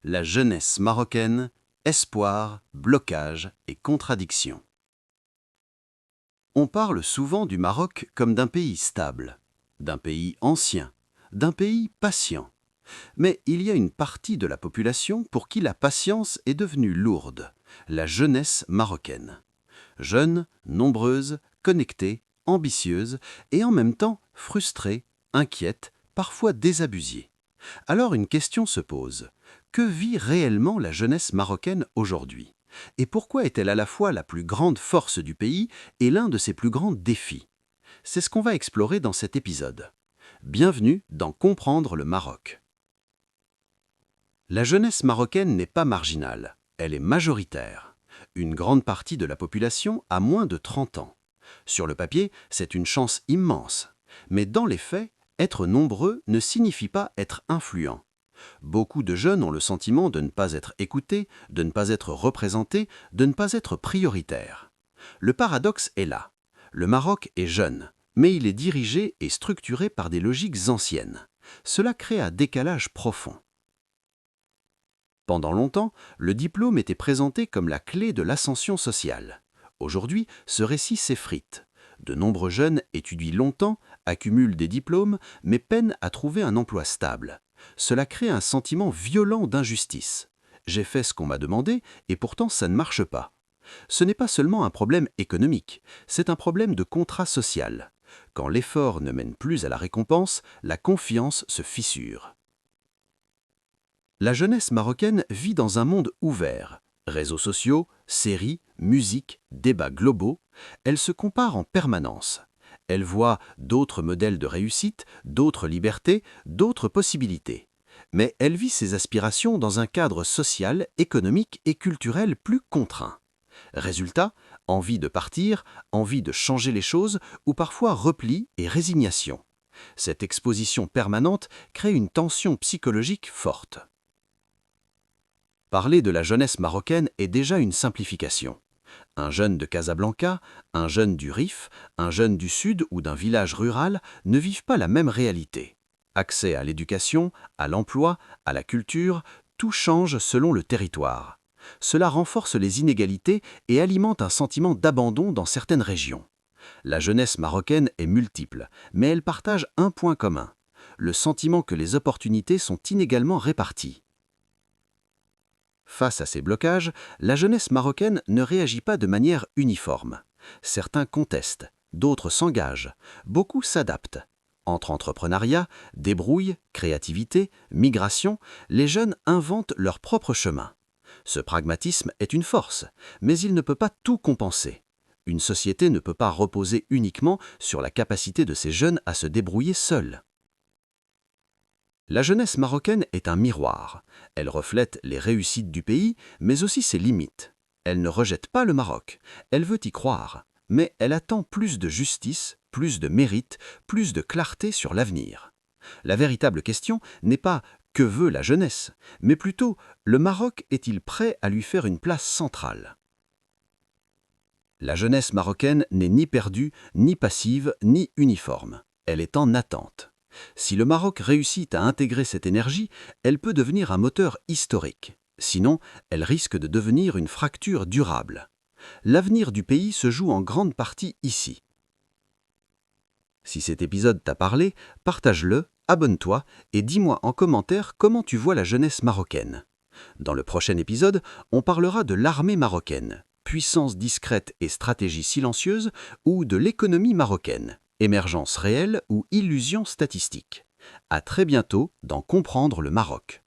La jeunesse marocaine, espoir, blocage et contradiction. On parle souvent du Maroc comme d'un pays stable, d'un pays ancien, d'un pays patient. Mais il y a une partie de la population pour qui la patience est devenue lourde, la jeunesse marocaine. Jeune, nombreuse, connectée, ambitieuse et en même temps frustrée, inquiète, parfois désabusée. Alors une question se pose. Que vit réellement la jeunesse marocaine aujourd'hui? Et pourquoi est-elle à la fois la plus grande force du pays et l'un de ses plus grands défis? C'est ce qu'on va explorer dans cet épisode. Bienvenue dans Comprendre le Maroc. La jeunesse marocaine n'est pas marginale, elle est majoritaire. Une grande partie de la population a moins de 30 ans. Sur le papier, c'est une chance immense. Mais dans les faits, être nombreux ne signifie pas être influent. Beaucoup de jeunes ont le sentiment de ne pas être écoutés, de ne pas être représentés, de ne pas être prioritaires. Le paradoxe est là. Le Maroc est jeune, mais il est dirigé et structuré par des logiques anciennes. Cela crée un décalage profond. Pendant longtemps, le diplôme était présenté comme la clé de l'ascension sociale. Aujourd'hui, ce récit s'effrite. De nombreux jeunes étudient longtemps, accumulent des diplômes, mais peinent à trouver un emploi stable. Cela crée un sentiment violent d'injustice. J'ai fait ce qu'on m'a demandé et pourtant ça ne marche pas. Ce n'est pas seulement un problème économique, c'est un problème de contrat social. Quand l'effort ne mène plus à la récompense, la confiance se fissure. La jeunesse marocaine vit dans un monde ouvert. Réseaux sociaux, séries, musique, débats globaux, elle se compare en permanence. Elle voit d'autres modèles de réussite, d'autres libertés, d'autres possibilités. Mais elle vit ses aspirations dans un cadre social, économique et culturel plus contraint. Résultat, envie de partir, envie de changer les choses ou parfois repli et résignation. Cette exposition permanente crée une tension psychologique forte. Parler de la jeunesse marocaine est déjà une simplification. Un jeune de Casablanca, un jeune du Rif, un jeune du Sud ou d'un village rural ne vivent pas la même réalité. Accès à l'éducation, à l'emploi, à la culture, tout change selon le territoire. Cela renforce les inégalités et alimente un sentiment d'abandon dans certaines régions. La jeunesse marocaine est multiple, mais elle partage un point commun, le sentiment que les opportunités sont inégalement réparties. Face à ces blocages, la jeunesse marocaine ne réagit pas de manière uniforme. Certains contestent, d'autres s'engagent, beaucoup s'adaptent. Entre entrepreneuriat, débrouille, créativité, migration, les jeunes inventent leur propre chemin. Ce pragmatisme est une force, mais il ne peut pas tout compenser. Une société ne peut pas reposer uniquement sur la capacité de ces jeunes à se débrouiller seuls. La jeunesse marocaine est un miroir. Elle reflète les réussites du pays, mais aussi ses limites. Elle ne rejette pas le Maroc, elle veut y croire, mais elle attend plus de justice, plus de mérite, plus de clarté sur l'avenir. La véritable question n'est pas « que veut la jeunesse ?», mais plutôt « le Maroc est-il prêt à lui faire une place centrale ?» La jeunesse marocaine n'est ni perdue, ni passive, ni uniforme. Elle est en attente. Si le Maroc réussit à intégrer cette énergie, elle peut devenir un moteur historique. Sinon, elle risque de devenir une fracture durable. L'avenir du pays se joue en grande partie ici. Si cet épisode t'a parlé, partage-le, abonne-toi et dis-moi en commentaire comment tu vois la jeunesse marocaine. Dans le prochain épisode, on parlera de l'armée marocaine, puissance discrète et stratégie silencieuse, ou de l'économie marocaine, émergence réelle ou illusion statistique. À très bientôt dans Comprendre le Maroc.